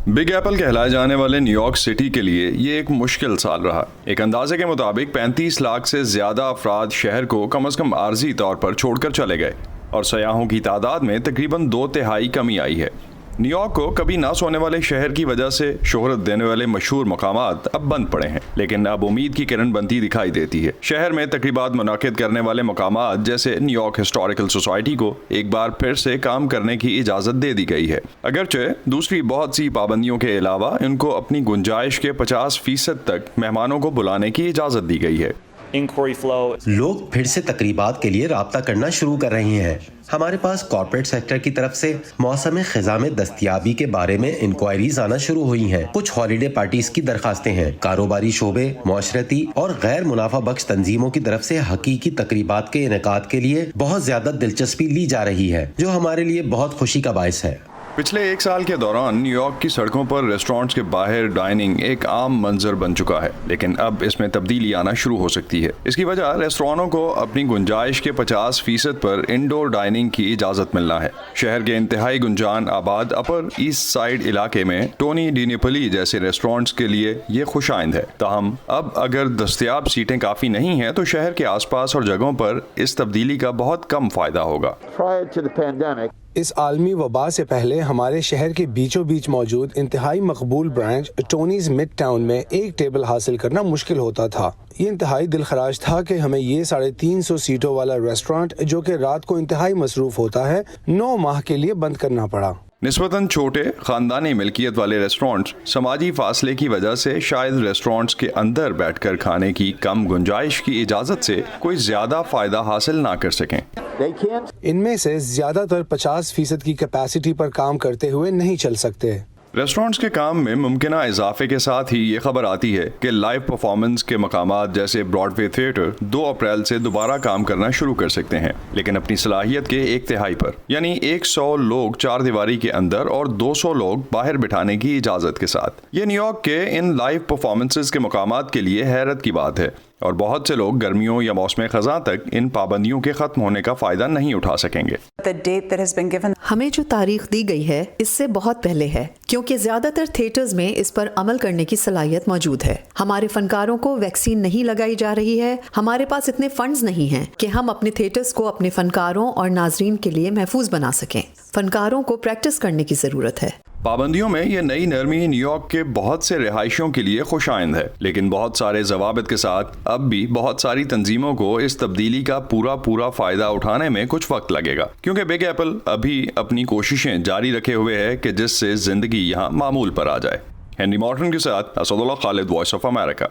Big apple کہلائے جانے والے نیو یارک سٹی کے لیے یہ ایک مشکل سال رہا۔ ایک اندازے کے مطابق 35 لاکھ سے زیادہ افراد شہر کو کم از کم عارضی طور پر چھوڑ کر چلے گئے اور سیاحوں کی تعداد میں تقریباً 2/3 کمی آئی ہے۔ نیو یارک کو کبھی نہ سونے والے شہر کی وجہ سے شہرت دینے والے مشہور مقامات اب بند پڑے ہیں، لیکن اب امید کی کرن بنتی دکھائی دیتی ہے۔ شہر میں تقریبات منعقد کرنے والے مقامات جیسے نیو یارک ہسٹوریکل سوسائٹی کو ایک بار پھر سے کام کرنے کی اجازت دے دی گئی ہے، اگرچہ دوسری بہت سی پابندیوں کے علاوہ ان کو اپنی گنجائش کے 50% تک مہمانوں کو بلانے کی اجازت دی گئی ہے۔ لوگ پھر سے تقریبات کے لیے رابطہ کرنا شروع کر رہے ہیں۔ ہمارے پاس کارپوریٹ سیکٹر کی طرف سے موسم خزاں میں دستیابی کے بارے میں انکوائریز آنا شروع ہوئی ہیں۔ کچھ ہالیڈے پارٹیز کی درخواستیں ہیں۔ کاروباری شعبے، معاشرتی اور غیر منافع بخش تنظیموں کی طرف سے حقیقی تقریبات کے انعقاد کے لیے بہت زیادہ دلچسپی لی جا رہی ہے، جو ہمارے لیے بہت خوشی کا باعث ہے۔ پچھلے ایک سال کے دوران نیو یارک کی سڑکوں پر ریسٹورانٹس کے باہر ڈائننگ ایک عام منظر بن چکا ہے، لیکن اب اس میں تبدیلی آنا شروع ہو سکتی ہے۔ اس کی وجہ ریسٹورانوں کو اپنی گنجائش کے 50% پر انڈور ڈائننگ کی اجازت ملنا ہے۔ شہر کے انتہائی گنجان آباد اپر ایسٹ سائڈ علاقے میں ٹونی ڈی نیپلی جیسے ریسٹورانٹس کے لیے یہ خوش آئند ہے۔ تاہم اب اگر دستیاب سیٹیں کافی نہیں ہیں تو شہر کے آس پاس اور جگہوں پر اس تبدیلی کا بہت کم فائدہ ہوگا۔ اس عالمی وبا سے پہلے ہمارے شہر کے بیچوں بیچ موجود انتہائی مقبول برانچ ٹونیز مڈ ٹاؤن میں ایک ٹیبل حاصل کرنا مشکل ہوتا تھا۔ یہ انتہائی دلخراش تھا کہ ہمیں یہ 350 سیٹوں والا ریسٹورانٹ جو کہ رات کو انتہائی مصروف ہوتا ہے 9 ماہ کے لیے بند کرنا پڑا۔ نسبتاً چھوٹے خاندانی ملکیت والے ریسٹورانٹس سماجی فاصلے کی وجہ سے شاید ریسٹورانٹس کے اندر بیٹھ کر کھانے کی کم گنجائش کی اجازت سے کوئی زیادہ فائدہ حاصل نہ کر سکیں۔ ان میں سے زیادہ تر 50% کی کیپیسٹی پر کام کرتے ہوئے نہیں چل سکتے۔ ریسٹورانٹس کے کام میں ممکنہ اضافے کے ساتھ ہی یہ خبر آتی ہے کہ لائیو پرفارمنس کے مقامات جیسے براڈ وے تھیٹر 2 اپریل سے دوبارہ کام کرنا شروع کر سکتے ہیں، لیکن اپنی صلاحیت کے 1/3 پر، یعنی 100 لوگ 4 دیواری کے اندر اور 200 لوگ باہر بٹھانے کی اجازت کے ساتھ۔ یہ نیو یارک کے ان لائیو پرفارمنسز کے مقامات کے لیے حیرت کی بات ہے، اور بہت سے لوگ گرمیوں یا موسم خزاں تک ان پابندیوں کے ختم ہونے کا فائدہ نہیں اٹھا سکیں گے۔ ہمیں جو تاریخ دی گئی ہے اس سے بہت پہلے ہے، کیونکہ زیادہ تر تھیٹرز میں اس پر عمل کرنے کی صلاحیت موجود ہے۔ ہمارے فنکاروں کو ویکسین نہیں لگائی جا رہی ہے، ہمارے پاس اتنے فنڈز نہیں ہیں کہ ہم اپنے تھیٹرز کو اپنے فنکاروں اور ناظرین کے لیے محفوظ بنا سکیں۔ فنکاروں کو پریکٹس کرنے کی ضرورت ہے۔ پابندیوں میں یہ نئی نرمی نیو یارک کے بہت سے رہائشیوں کے لیے خوش آئند ہے، لیکن بہت سارے ضوابط کے ساتھ اب بھی بہت ساری تنظیموں کو اس تبدیلی کا پورا فائدہ اٹھانے میں کچھ وقت لگے گا، کیونکہ بگ ایپل ابھی اپنی کوششیں جاری رکھے ہوئے ہے کہ جس سے زندگی یہاں معمول پر آ جائے۔ ہنری مارٹن کے ساتھ اسد اللہ خالد، وائس آف امریکہ۔